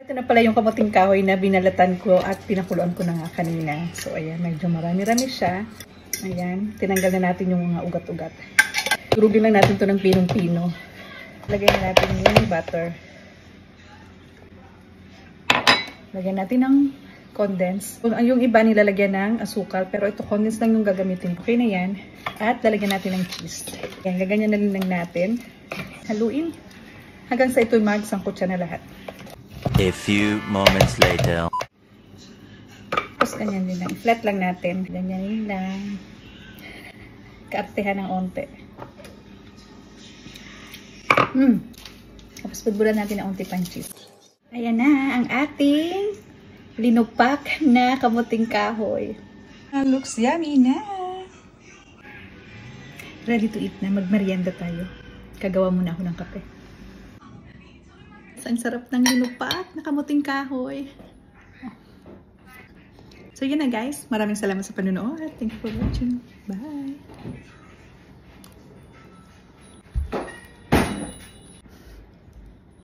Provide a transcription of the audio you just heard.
Ito na pala yung kamuting kahoy na binalatan ko at pinakuluan ko na nga kanina. So, ayan, medyo marami-rami siya. Ayan, tinanggal na natin yung mga ugat-ugat. Durugin lang natin to ng pinong-pino. Lagyan na natin yung butter. Lagyan natin ng condense. Yung iba nilalagyan ng asukal, pero ito condense lang yung gagamitin. Okay na yan. At lalagyan natin ng cheese. Ayan, gaganyan na lang natin. Haluin. Hanggang sa ito magsangkot siya na lahat. A few moments later. Tapos ganyan din lang. Flat lang natin. Ganyan lang. Kaartehan ng onte. Tapos pagbulan natin ng onte pang cheese. Ayan na ang ating linupak na kamuting kahoy. Looks yummy na. Ready to eat na. Magmerienda tayo. Kagawa muna ako ng kape. Ang sarap ng linupak na kamuting kahoy. So yun na guys. Maraming salamat sa panonood. Thank you for watching. Bye!